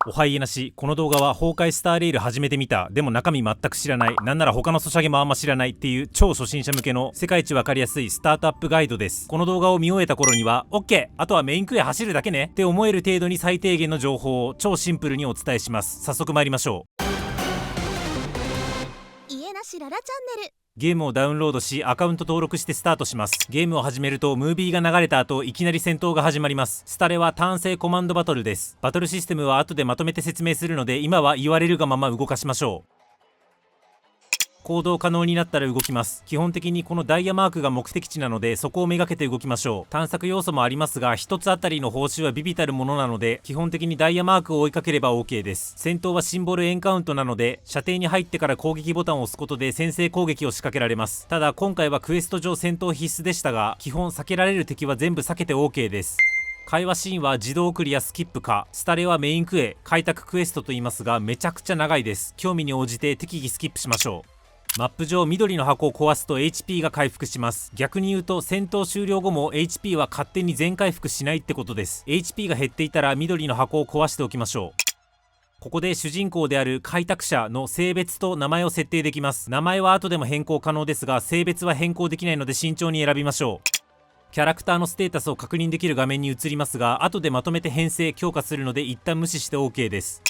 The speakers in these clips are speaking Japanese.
おはいえなし。この動画は崩壊スターレール始めてみた、でも中身全く知らない、なんなら他のソシャゲもあんま知らないっていう超初心者向けの世界一わかりやすいスタートアップガイドです。この動画を見終えた頃には OK、 あとはメインクエ走るだけねって思える程度に最低限の情報を超シンプルにお伝えします。早速参りましょう。家なしララチャンネル。ゲームをダウンロードしアカウント登録してスタートします。ゲームを始めるとムービーが流れた後いきなり戦闘が始まります。スタレは単性コマンドバトルです。バトルシステムは後でまとめて説明するので今は言われるがまま動かしましょう。行動可能になったら動きます。基本的にこのダイヤマークが目的地なのでそこをめがけて動きましょう。探索要素もありますが1つあたりの報酬は微々たるものなので基本的にダイヤマークを追いかければ OK です。戦闘はシンボルエンカウントなので射程に入ってから攻撃ボタンを押すことで先制攻撃を仕掛けられます。ただ今回はクエスト上戦闘必須でしたが基本避けられる敵は全部避けて OK です。会話シーンは自動クリアスキップか、スタレはメインクエ開拓クエストと言いますがめちゃくちゃ長いです。興味に応じて適宜スキップしましょう。マップ上緑の箱を壊すと HP が回復します。逆に言うと戦闘終了後も HP は勝手に全回復しないってことです。 HP が減っていたら緑の箱を壊しておきましょう。ここで主人公である開拓者の性別と名前を設定できます。名前は後でも変更可能ですが性別は変更できないので慎重に選びましょう。キャラクターのステータスを確認できる画面に移りますが後でまとめて編成強化するので一旦無視して OK です。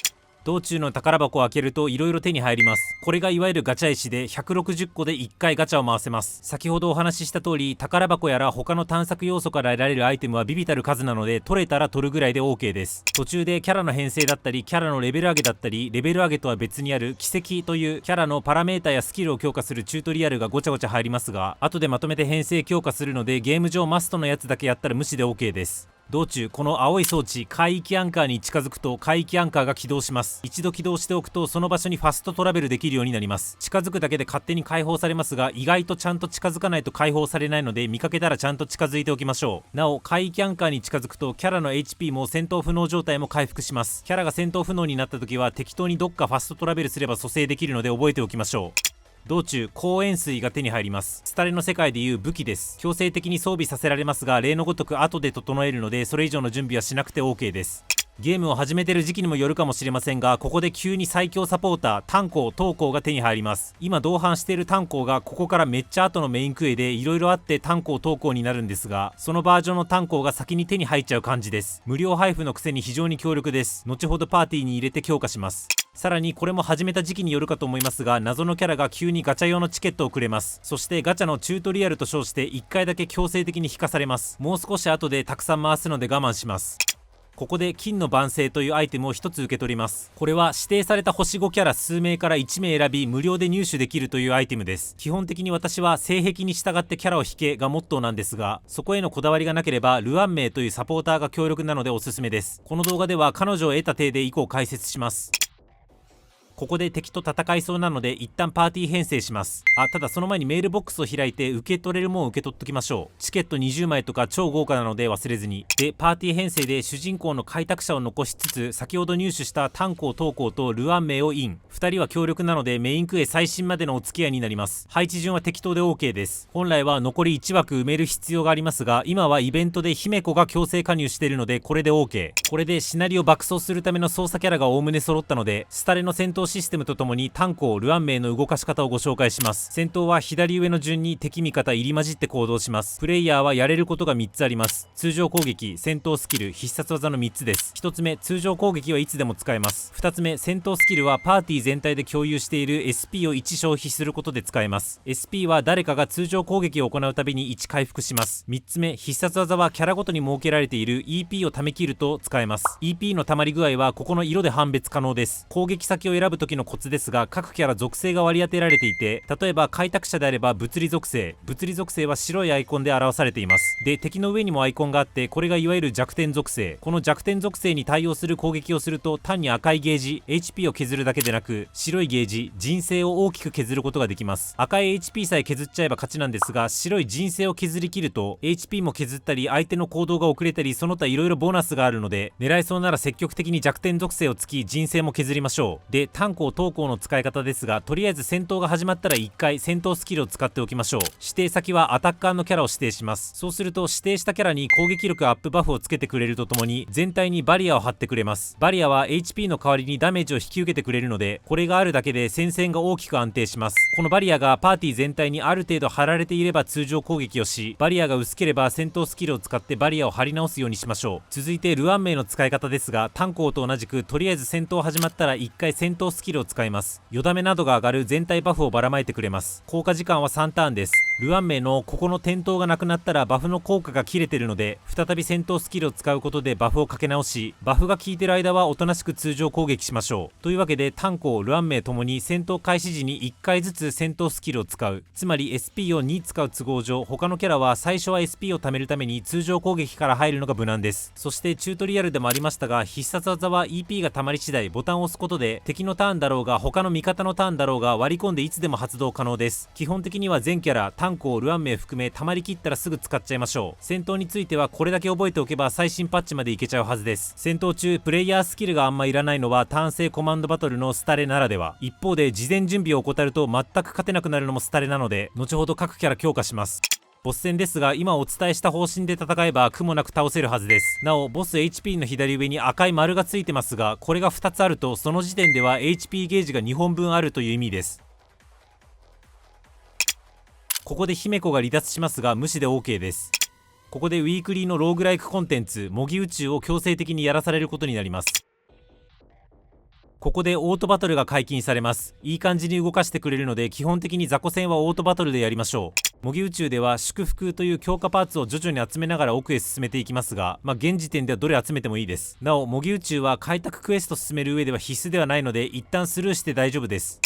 道中の宝箱を開けると色々手に入ります。これがいわゆるガチャ石で160個で1回ガチャを回せます。先ほどお話しした通り宝箱やら他の探索要素から得られるアイテムは微々たる数なので取れたら取るぐらいで OK です。途中でキャラの編成だったりキャラのレベル上げだったりレベル上げとは別にある奇跡というキャラのパラメータやスキルを強化するチュートリアルがごちゃごちゃ入りますが後でまとめて編成強化するのでゲーム上マストのやつだけやったら無視で OK です。道中この青い装置海域アンカーに近づくと海域アンカーが起動します。一度起動しておくとその場所にファストトラベルできるようになります。近づくだけで勝手に解放されますが意外とちゃんと近づかないと解放されないので見かけたらちゃんと近づいておきましょう。なお海域アンカーに近づくとキャラの HP も戦闘不能状態も回復します。キャラが戦闘不能になった時は適当にどっかファストトラベルすれば蘇生できるので覚えておきましょう。道中光塩水が手に入ります。スタレの世界でいう武器です。強制的に装備させられますが例のごとく後で整えるのでそれ以上の準備はしなくて OK です。ゲームを始めてる時期にもよるかもしれませんがここで急に最強サポーター炭鉱東鉱が手に入ります。今同伴している炭鉱がここからめっちゃ後のメインクエで色々あって炭鉱東鉱になるんですがそのバージョンの炭鉱が先に手に入っちゃう感じです。無料配布のくせに非常に強力です。後ほどパーティーに入れて強化します。さらにこれも始めた時期によるかと思いますが謎のキャラが急にガチャ用のチケットをくれます。そしてガチャのチュートリアルと称して1回だけ強制的に引かされます。もう少し後でたくさん回すので我慢します。ここで金の晩成というアイテムを1つ受け取ります。これは指定された星5キャラ数名から1名選び無料で入手できるというアイテムです。基本的に私は性癖に従ってキャラを引けがモットーなんですがそこへのこだわりがなければルアン名というサポーターが強力なのでおすすめです。この動画では彼女を得た体で以降解説します。ここで敵と戦いそうなので一旦パーティー編成します。ただその前にメールボックスを開いて受け取れるもんを受け取っときましょう。チケット20枚とか超豪華なので忘れずに。でパーティー編成で主人公の開拓者を残しつつ先ほど入手した炭鉱東鉱とルアン名をイン。2人は強力なのでメインクエ最新までのお付き合いになります。配置順は適当で OK です。本来は残り1枠埋める必要がありますが今はイベントで姫子が強制加入しているのでこれで OK。 これでシナリオ爆走するための操作キャラがおおむね揃ったのでスタレの戦闘システムとともに炭鉱ルアン名の動かし方をご紹介します。戦闘は左上の順に敵味方入り混じって行動します。プレイヤーはやれることが3つあります。通常攻撃、戦闘スキル、必殺技の3つです。1つ目通常攻撃はいつでも使えます。2つ目戦闘スキルはパーティー全体で共有している SP を1消費することで使えます。 SP は誰かが通常攻撃を行うたびに1回復します。3つ目必殺技はキャラごとに設けられている EP を貯め切ると使えます。 EP の溜まり具合はここの色で判別可能です。攻撃先を選ぶ時のコツですが各キャラ属性が割り当てられていて例えば開拓者であれば物理属性は白いアイコンで表されています。で敵の上にもアイコンがあってこれがいわゆる弱点属性。この弱点属性に対応する攻撃をすると単に赤いゲージ HP を削るだけでなく白いゲージ人生を大きく削ることができます。赤い HP さえ削っちゃえば勝ちなんですが白い人生を削り切ると HP も削ったり相手の行動が遅れたりその他色々ボーナスがあるので狙えそうなら積極的に弱点属性をつき人生も削りましょう。で炭鉱投鉱の使い方ですが、とりあえず戦闘が始まったら1回戦闘スキルを使っておきましょう。指定先はアタッカーのキャラを指定します。そうすると指定したキャラに攻撃力アップバフをつけてくれるとともに、全体にバリアを張ってくれます。バリアは HP の代わりにダメージを引き受けてくれるので、これがあるだけで戦線が大きく安定します。このバリアがパーティー全体にある程度張られていれば通常攻撃をし、バリアが薄ければ戦闘スキルを使ってバリアを張り直すようにしましょう。続いてルアン名の使い方ですが、炭鉱と同じくとりあえず戦闘始まったら1回戦闘スキルを使います。よだめなどが上がる全体バフをばらまいてくれます。効果時間は3ターンです。ルアン名のここの点灯がなくなったらバフの効果が切れてるので、再び戦闘スキルを使うことでバフをかけ直し、バフが効いてる間はおとなしく通常攻撃しましょう。というわけで炭鉱、ルアン名ともに戦闘開始時に1回ずつ戦闘スキルを使う。つまり SP を2使う都合上、他のキャラは最初は SP を貯めるために通常攻撃から入るのが無難です。そしてチュートリアルでもありましたが、必殺技は EP が溜まり次第ボタンを押すことで、敵のターンだろうが他の味方のターンだろうが割り込んでいつでも発動可能です。基本的には全キャラ、炭鉱、ルアン名含め溜まりきったらすぐ使っちゃいましょう。戦闘についてはこれだけ覚えておけば最新パッチまでいけちゃうはずです。戦闘中プレイヤースキルがあんまいらないのは単性コマンドバトルのスタレならでは。一方で事前準備を怠ると全く勝てなくなるのもスタレなので、後ほど各キャラ強化します。ボス戦ですが、今お伝えした方針で戦えば苦もなく倒せるはずです。なおボス HP の左上に赤い丸がついてますが、これが2つあるとその時点では HP ゲージが2本分あるという意味です。ここで姫子が離脱しますが無視で OK です。ここでウィークリーのローグライクコンテンツ模擬宇宙を強制的にやらされることになります。ここでオートバトルが解禁されます。いい感じに動かしてくれるので、基本的に雑魚戦はオートバトルでやりましょう。模擬宇宙では祝福という強化パーツを徐々に集めながら奥へ進めていきますが、現時点ではどれ集めてもいいです。なお模擬宇宙は開拓クエスト進める上では必須ではないので、一旦スルーして大丈夫です。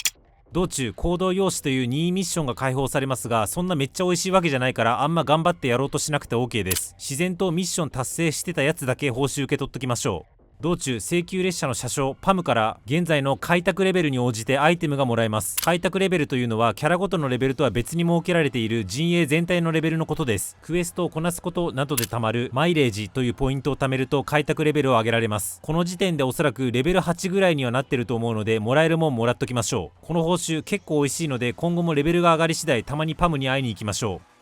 道中行動用紙という任意ミッションが解放されますが、そんなめっちゃ美味しいわけじゃないからあんま頑張ってやろうとしなくて OK です。自然とミッション達成してたやつだけ報酬受け取っときましょう。道中請求列車の車掌パムから現在の開拓レベルに応じてアイテムがもらえます。開拓レベルというのはキャラごとのレベルとは別に設けられている陣営全体のレベルのことです。クエストをこなすことなどで貯まるマイレージというポイントを貯めると開拓レベルを上げられます。この時点でおそらくレベル8ぐらいにはなってると思うので、もらえるもんもらっときましょう。この報酬結構美味しいので、今後もレベルが上がり次第たまにパムに会いに行きましょう。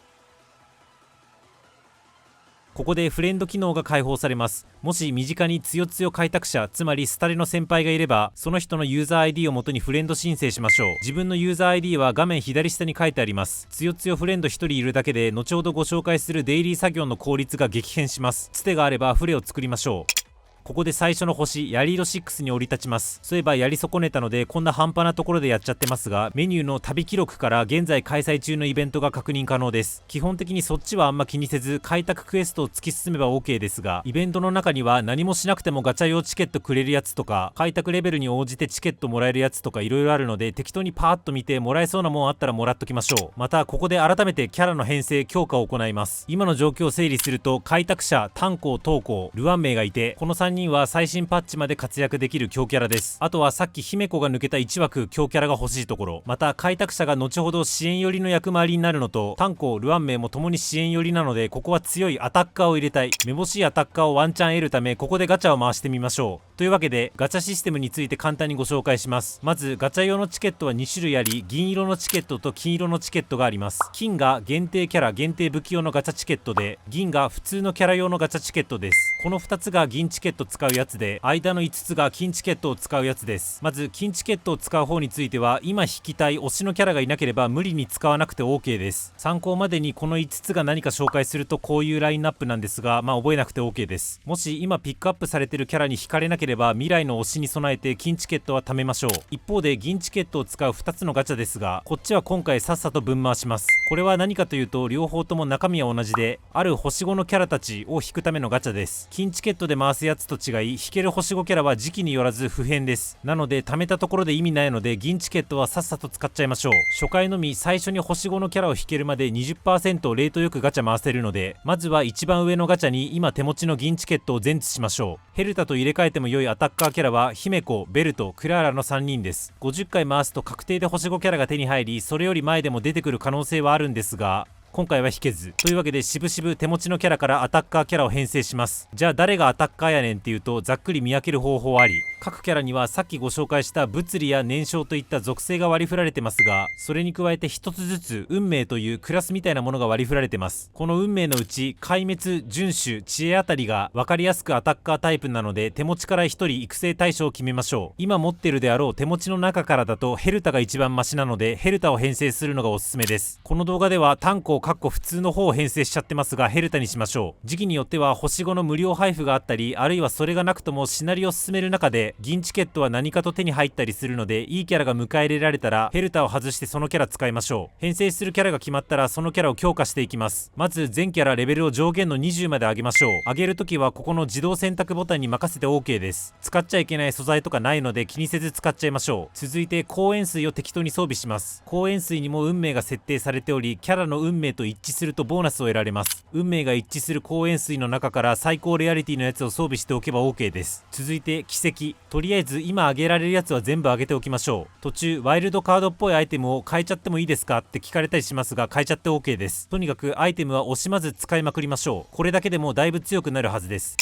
ここでフレンド機能が解放されます。もし身近につよつよ開拓者、つまりスタレの先輩がいれば、その人のユーザー ID を元にフレンド申請しましょう。自分のユーザー ID は画面左下に書いてあります。つよつよフレンド1人いるだけで、後ほどご紹介するデイリー作業の効率が激変します。つてがあればフレを作りましょう。ここで最初の星ヤリード6に降り立ちます。そういえばやり損ねたのでこんな半端なところでやっちゃってますが、メニューの旅記録から現在開催中のイベントが確認可能です。基本的にそっちはあんま気にせず開拓クエストを突き進めば OK ですが、イベントの中には何もしなくてもガチャ用チケットくれるやつとか、開拓レベルに応じてチケットもらえるやつとかいろいろあるので、適当にパーッと見てもらえそうなもんあったらもらっときましょう。またここで改めてキャラの編成強化を行います。今の状況を整理すると、開拓者、炭鉱、投鉱、ルアン名がいて、この3人は最新パッチまで活躍できる強キャラです。あとはさっき姫子が抜けた1枠強キャラが欲しいところ、また開拓者が後ほど支援寄りの役回りになるのと、炭鉱、ルアン名も共に支援寄りなので、ここは強いアタッカーを入れたい。めぼしいアタッカーをワンチャン得るため、ここでガチャを回してみましょう。というわけでガチャシステムについて簡単にご紹介します。まずガチャ用のチケットは2種類あり、銀色のチケットと金色のチケットがあります。金が限定キャラ限定武器用のガチャチケットで、銀が普通のキャラ用のガチャチケットです。この2つが銀チケット使うやつで、間の5つが金チケットを使うやつです。まず金チケットを使う方については、今引きたい推しのキャラがいなければ無理に使わなくて OK です。参考までにこの5つが何か紹介するとこういうラインナップなんですが、覚えなくて OK です。もし今ピックアップされてるキャラに惹かれなければ、未来の推しに備えて金チケットは貯めましょう。一方で銀チケットを使う2つのガチャですが、こっちは今回さっさと分回します。これは何かというと、両方とも中身は同じで、ある星5のキャラたちを引くためのガチャです。金チケットで回すやつと違い、引ける星5キャラは時期によらず不変です。なので貯めたところで意味ないので、銀チケットはさっさと使っちゃいましょう。初回のみ最初に星5のキャラを引けるまで 20% レートよくガチャ回せるので、まずは一番上のガチャに今手持ちの銀チケットを全通しましょう。ヘルタと入れ替えても良いアタッカーキャラは姫子、ベルト、クラーラの3人です。50回回すと確定で星5キャラが手に入り、それより前でも出てくる可能性はあるんですが、今回は引けず。というわけでしぶしぶ手持ちのキャラからアタッカーキャラを編成します。じゃあ誰がアタッカーやねんっていうと、ざっくり見分ける方法あり。各キャラにはさっきご紹介した物理や燃焼といった属性が割り振られてますが、それに加えて一つずつ運命というクラスみたいなものが割り振られてます。この運命のうち壊滅、遵守、知恵あたりが分かりやすくアタッカータイプなので、手持ちから1人育成対象を決めましょう。今持ってるであろう手持ちの中からだとヘルタが一番マシなので、ヘルタを編成するのがおすすめです。この動画では単行普通の方を編成しちゃってますが、ヘルタにしましょう。時期によっては星5の無料配布があったり、あるいはそれがなくともシナリオを進める中で銀チケットは何かと手に入ったりするので、いいキャラが迎え入れられたらヘルタを外してそのキャラ使いましょう。編成するキャラが決まったらそのキャラを強化していきます。まず全キャラレベルを上限の20まで上げましょう。上げるときはここの自動選択ボタンに任せて OK です。使っちゃいけない素材とかないので気にせず使っちゃいましょう。続いて光塩水を適当に装備します。光塩水にも運命が設定されており、キャラの運命と一致するとボーナスを得られます。運命が一致する光塩水の中から最高レアリティのやつを装備しておけば OK です。続いて奇跡。とりあえず今上げられるやつは全部上げておきましょう。途中ワイルドカードっぽいアイテムを変えちゃってもいいですかって聞かれたりしますが、変えちゃって OK です。とにかくアイテムは惜しまず使いまくりましょう。これだけでもだいぶ強くなるはずです。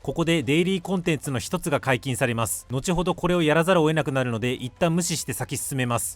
ここでデイリーコンテンツの一つが解禁されます。後ほどこれをやらざるを得なくなるので、一旦無視して先進めます。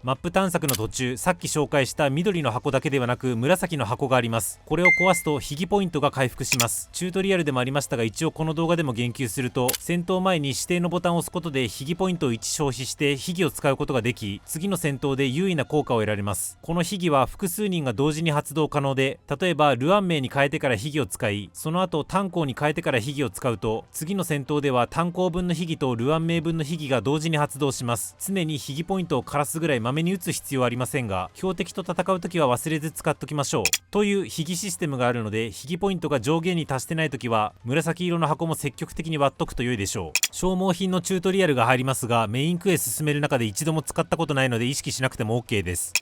マップ探索の途中、さっき紹介した緑の箱だけではなく紫の箱があります。これを壊すと秘技ポイントが回復します。チュートリアルでもありましたが、一応この動画でも言及すると、戦闘前に指定のボタンを押すことで秘技ポイントを1消費して秘技を使うことができ、次の戦闘で優位な効果を得られます。この秘技は複数人が同時に発動可能で、例えばルアン名に変えてから秘技を使い、その後炭鉱に変えてから秘技を使うと、次の戦闘では炭鉱分の秘技とルアン名分の秘技が同時に発動します。常に秘技ポイントを枯らすぐらいまめに打つ必要はありませんが、標的と戦う時は忘れず使っときましょう。という秘技システムがあるので、秘技ポイントが上限に達してない時は紫色の箱も積極的に割っとくと良いでしょう。消耗品のチュートリアルが入りますが、メインクエ進める中で一度も使ったことないので意識しなくても OK です。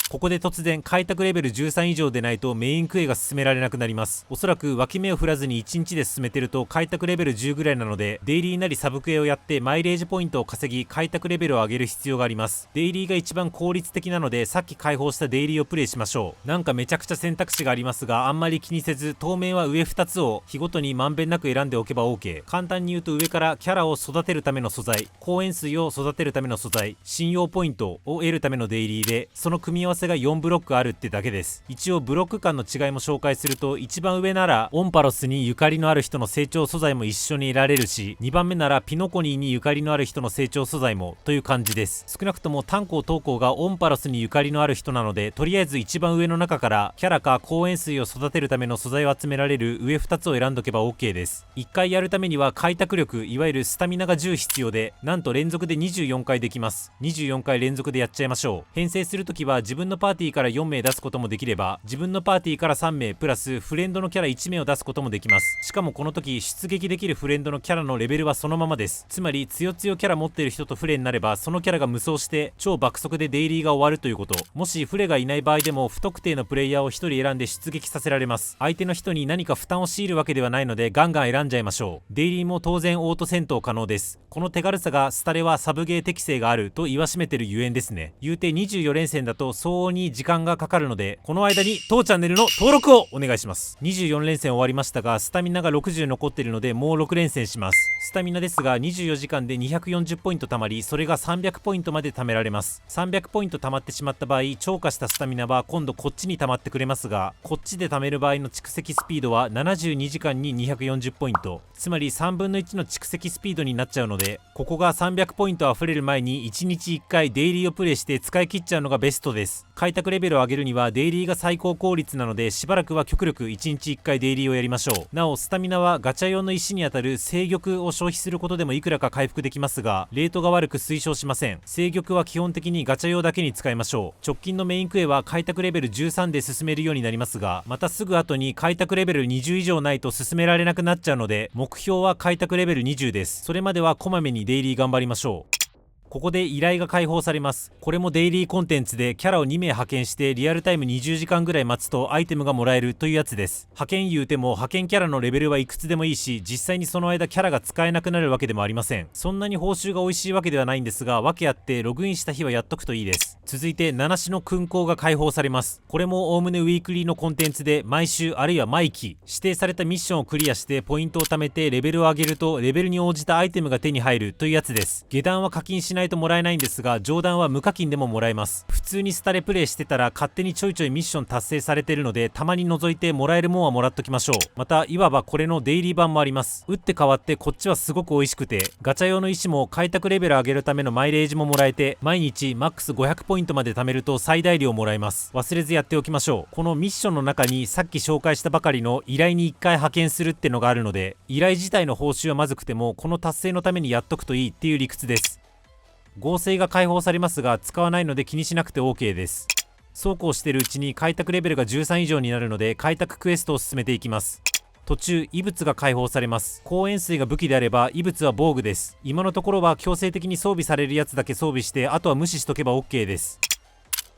ここで突然開拓レベル13以上でないとメインクエが進められなくなります。おそらく脇目を振らずに1日で進めてると開拓レベル10ぐらいなので、デイリーなりサブクエをやってマイレージポイントを稼ぎ開拓レベルを上げる必要があります。デイリーが一番効率的なので、さっき開放したデイリーをプレイしましょう。なんかめちゃくちゃ選択肢がありますが、あんまり気にせず当面は上2つを日ごとにまんべんなく選んでおけば OK。 簡単に言うと、上からキャラを育てるための素材、光塩水を育てるための素材、信用ポイントを得るためのデイリーで、その組み合わせが4ブロックあるってだけです。一応ブロック間の違いも紹介すると、一番上ならオンパロスにゆかりのある人の成長素材も一緒に得られるし、2番目ならピノコニーにゆかりのある人の成長素材もという感じです。少なくとも炭鉱投稿がオンパロスにゆかりのある人なので、とりあえず一番上の中からキャラか光塩水を育てるための素材を集められる上2つを選んどけば OK です。1回やるためには開拓力、いわゆるスタミナが10必要で、なんと連続で24回できます。24回連続でやっちゃいましょう。編成するときは自分のパーティーから4名出すこともできれば、自分のパーティーから3名プラスフレンドのキャラ1名を出すこともできます。しかもこの時出撃できるフレンドのキャラのレベルはそのままです。つまり強キャラ持っている人とフレになれば、そのキャラが無双して超爆速でデイリーが終わるということ。もしフレがいない場合でも不特定のプレイヤーを1人選んで出撃させられます。相手の人に何か負担を強いるわけではないので、ガンガン選んじゃいましょう。デイリーも当然オート戦闘可能です。この手軽さがスタレはサブゲー適性があると言わしめてるゆえんですね。言うて24連戦だと相応に時間がかかるので、この間に当チャンネルの登録をお願いします。24連戦終わりましたが、スタミナが60残っているのでもう6連戦します。スタミナですが24時間で240ポイント貯まり、それが300ポイントまで貯められます。300ポイント貯まってしまった場合、超過したスタミナは今度こっちに貯まってくれますが、こっちで貯める場合の蓄積スピードは72時間に240ポイント、つまり3分の1の蓄積スピードになっちゃうので、ここが300ポイント溢れる前に1日1回デイリーをプレイして使い切っちゃうのがベストです。開拓レベルを上げるにはデイリーが最高効率なので、しばらくは極力1日1回デイリーをやりましょう。なおスタミナはガチャ用の石にあたる聖玉を消費することでもいくらか回復できますが、レートが悪く推奨しません。聖玉は基本的にガチャ用だけに使いましょう。直近のメインクエは開拓レベル13で進めるようになりますが、またすぐ後に開拓レベル20以上ないと進められなくなっちゃうので、目標は開拓レベル20です。それまではこまめにデイリー頑張りましょう。ここで依頼が解放されます。これもデイリーコンテンツでキャラを2名派遣してリアルタイム20時間ぐらい待つとアイテムがもらえるというやつです。派遣言うても派遣キャラのレベルはいくつでもいいし、実際にその間キャラが使えなくなるわけでもありません。そんなに報酬が美味しいわけではないんですが、訳あってログインした日はやっとくといいです。続いて七種の勲功が解放されます。これもおおむねウィークリーのコンテンツで毎週あるいは毎期指定されたミッションをクリアしてポイントを貯めてレベルを上げるとレベルに応じたアイテムが手に入るというやつです。下段は課金しないともらえないんですが、上段は無課金でももらえます。普通にスタレプレイしてたら勝手にちょいちょいミッション達成されてるので、たまに覗いてもらえるもんはもらっときましょう。またいわばこれのデイリー版もあります。打って変わってこっちはすごく美味しくて、ガチャ用の石も開拓レベル上げるためのマイレージももらえて、毎日マックス500ポイントまで貯めると最大量もらえます。忘れずやっておきましょう。このミッションの中にさっき紹介したばかりの依頼に1回派遣するってのがあるので、依頼自体の報酬はまずくてもこの達成のためにやっとくといいっていう理屈です。合成が解放されますが使わないので気にしなくて OK です。そうこうしてるうちに開拓レベルが13以上になるので開拓クエストを進めていきます。途中異物が解放されます。光塩水が武器であれば異物は防具です。今のところは強制的に装備されるやつだけ装備して、あとは無視しとけば OK です。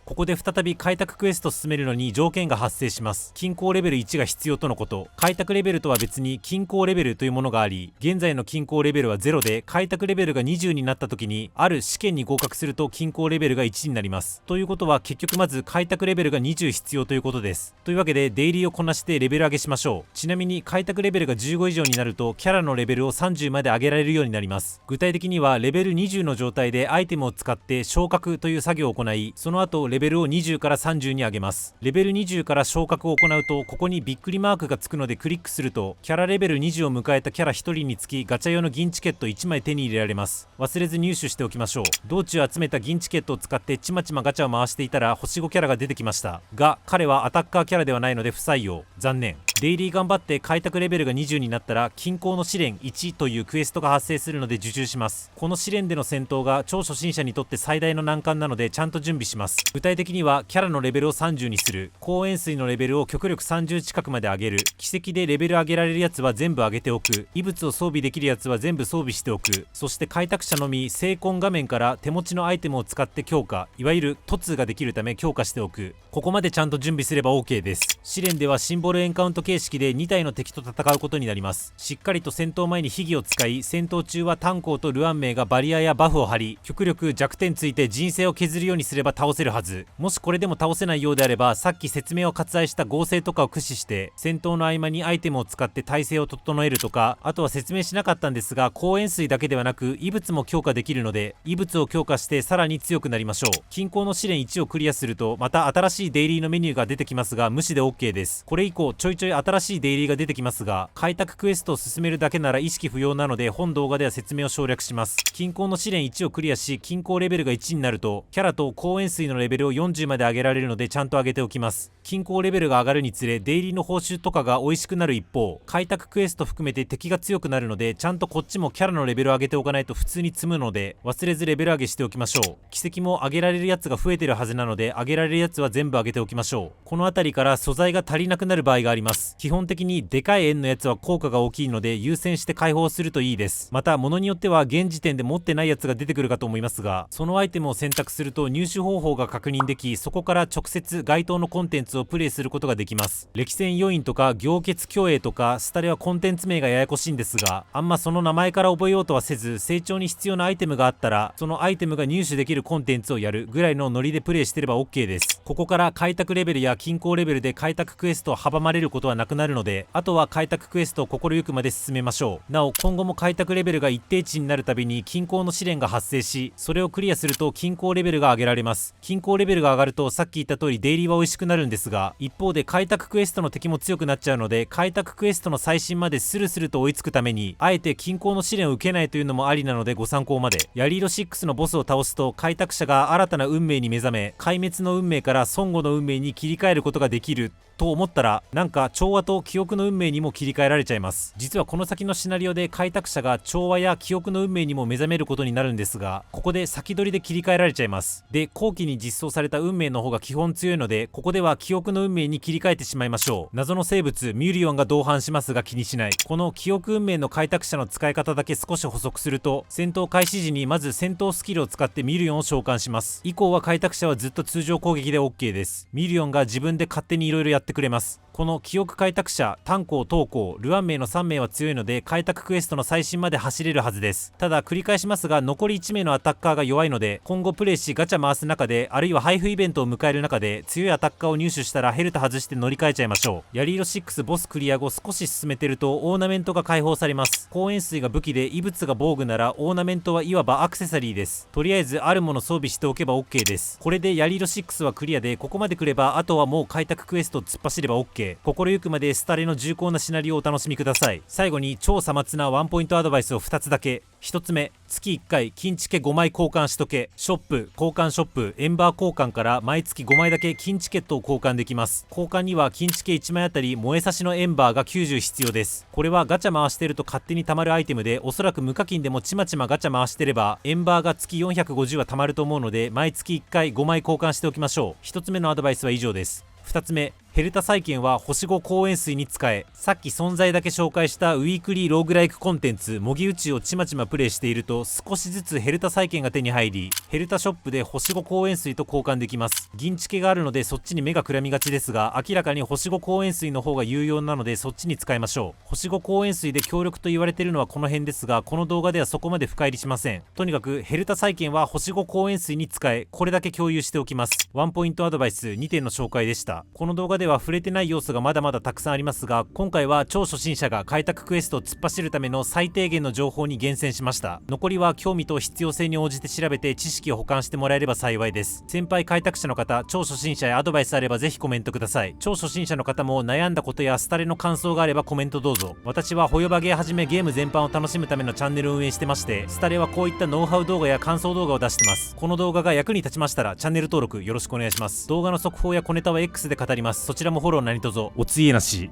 ここで再び開拓クエストを進めるのに条件が発生します。均衡レベル1が必要とのこと。開拓レベルとは別に均衡レベルというものがあり、現在の均衡レベルは0で、開拓レベルが20になった時にある試験に合格すると均衡レベルが1になります。ということは結局まず開拓レベルが20必要ということです。というわけでデイリーをこなしてレベル上げしましょう。ちなみに開拓レベルが15以上になるとキャラのレベルを30まで上げられるようになります。具体的にはレベル20の状態でアイテムを使って昇格という作業を行い、その後レベルを20から30に上げます。レベル20から昇格を行うとここにびっくりマークがつくのでクリックするとキャラレベル20を迎えたキャラ1人につきガチャ用の銀チケット1枚手に入れられます。忘れず入手しておきましょう。道中集めた銀チケットを使ってちまちまガチャを回していたら星5キャラが出てきましたが、彼はアタッカーキャラではないので不採用。残念。デイリー頑張って開拓レベルが20になったら均衡の試練1というクエストが発生するので受注します。この試練での戦闘が超初心者にとって最大の難関なのでちゃんと準備します。具体的にはキャラのレベルを30にする、光塩水のレベルを極力30近くまで上げる、奇跡でレベル上げられるやつは全部上げておく、異物を装備できるやつは全部装備しておく、そして開拓者のみ聖魂画面から手持ちのアイテムを使って強化、いわゆる突ができるため強化しておく。ここまでちゃんと準備すれば OK です。試練ではシンボルエンカウント形式で2体の敵と戦うことになります。しっかりと戦闘前に秘技を使い、戦闘中は炭鉱とルアンメイがバリアやバフを張り、極力弱点ついて人生を削るようにすれば倒せるはず。もしこれでも倒せないようであれば、さっき説明を割愛した合成とかを駆使して戦闘の合間にアイテムを使って体勢を整えるとか、あとは説明しなかったんですが光塩水だけではなく異物も強化できるので異物を強化してさらに強くなりましょう。均衡の試練1をクリアするとまた新しいデイリーのメニューが出てきますが無視で OK です。これ以降ちょいちょい新しいデイリーが出てきますが、開拓クエストを進めるだけなら意識不要なので本動画では説明を省略します。均衡の試練1をクリアし均衡レベルが1になるとキャラと光塩水のレベルを40まで上げられるのでちゃんと上げておきます。均衡レベルが上がるにつれデイリーの報酬とかが美味しくなる一方、開拓クエスト含めて敵が強くなるのでちゃんとこっちもキャラのレベルを上げておかないと普通に積むので忘れずレベル上げしておきましょう。奇跡も上げられるやつが増えてるはずなので上げられるやつは全部上げておきましょう。この辺りから素材が足りなくなる場合があります。基本的にでかい円のやつは効果が大きいので優先して解放するといいです。また物によっては現時点で持ってないやつが出てくるかと思いますが、そのアイテムを選択すると入手方法が確認でき、そこから直接該当のコンテンツをプレイすることができます。歴戦要員とか行血虚栄とかスタレはコンテンツ名がややこしいんですが、あんまその名前から覚えようとはせず、成長に必要なアイテムがあったらそのアイテムが入手できるコンテンツをやるぐらいのノリでプレイしてれば OK です。ここから開拓レベルや均衡レベルで開拓クエストを阻まれることはなくなるので、あとは開拓クエストを心ゆくまで進めましょう。なお今後も開拓レベルが一定値になるたびに均衡の試練が発生し、それをクリアすると均衡レベルが上げられます。均衡レベルが上がるとさっき言った通りデイリーは美味しくなるんですが、一方で開拓クエストの敵も強くなっちゃうので開拓クエストの最新までスルスルと追いつくためにあえて均衡の試練を受けないというのもありなのでご参考まで。ヤリード6のボスを倒すと開拓者が新たな運命に目覚め、壊滅の運命から孫悟の運命に切り替えることができると思ったらなんか調和と記憶の運命にも切り替えられちゃいます。実はこの先のシナリオで開拓者が調和や記憶の運命にも目覚めることになるんですが、ここで先取りで切り替えられちゃいます。で、後期に実装された運命の方が基本強いので、ここでは記憶の運命に切り替えてしまいましょう。謎の生物ミュリオンが同伴しますが気にしない。この記憶運命の開拓者の使い方だけ少し補足すると、戦闘開始時にまず戦闘スキルを使ってミュリオンを召喚します。以降は開拓者はずっと通常攻撃で OK です。ミュリオンが自分で勝手に色々やってくれます。この記憶開拓者、炭鉱、東鉱、ルアン名の3名は強いので開拓クエストの最新まで走れるはずです。ただ繰り返しますが、残り1名のアタッカーが弱いので、今後プレイしガチャ回す中で、あるいは配布イベントを迎える中で強いアタッカーを入手したらヘルタ外して乗り換えちゃいましょう。ヤリーロ6ボスクリア後少し進めてるとオーナメントが解放されます。光塩水が武器で異物が防具ならオーナメントはいわばアクセサリーです。とりあえずあるもの装備しておけば OK です。これでヤリーロ6はクリアで、ここまで来ればあとはもう開拓クエスト突っ走れば OK。心ゆくまでスタレの重厚なシナリオをお楽しみください。最後に超さまつなワンポイントアドバイスを2つだけ。1つ目、月1回金チケ5枚交換しとけ。ショップ、交換ショップ、エンバー交換から毎月5枚だけ金チケットを交換できます。交換には金チケ1枚あたり燃えさしのエンバーが90必要です。これはガチャ回してると勝手に貯まるアイテムで、おそらく無課金でもちまちまガチャ回してればエンバーが月450は貯まると思うので、毎月1回5枚交換しておきましょう。1つ目のアドバイスは以上です。2つ目、ヘルタ債券は星5光塩水に使え。さっき存在だけ紹介したウィークリーローグライクコンテンツ模擬宇宙をちまちまプレイしていると、少しずつヘルタ債券が手に入り、ヘルタショップで星5光塩水と交換できます。銀チケがあるのでそっちに目がくらみがちですが、明らかに星5光塩水の方が有用なのでそっちに使いましょう。星5光塩水で強力と言われているのはこの辺ですが、この動画ではそこまで深入りしません。とにかくヘルタ債券は星5光塩水に使え。これだけ共有しておきます。ワンポイントアドバイス2点の紹介でした。この動画では触れてない要素がまだまだたくさんありますが、今回は超初心者が開拓クエストを突っ走るための最低限の情報に厳選しました。残りは興味と必要性に応じて調べて知識を補完してもらえれば幸いです。先輩開拓者の方、超初心者へアドバイスあればぜひコメントください。超初心者の方も悩んだことやスタレの感想があればコメントどうぞ。私はホヨバゲーはじめゲーム全般を楽しむためのチャンネルを運営してまして、スタレはこういったノウハウ動画や感想動画を出してます。この動画が役に立ちましたらチャンネル登録よろしくお願いします。動画の速報や小ネタは X で語ります。そちらもフォロー何卒おついえなし。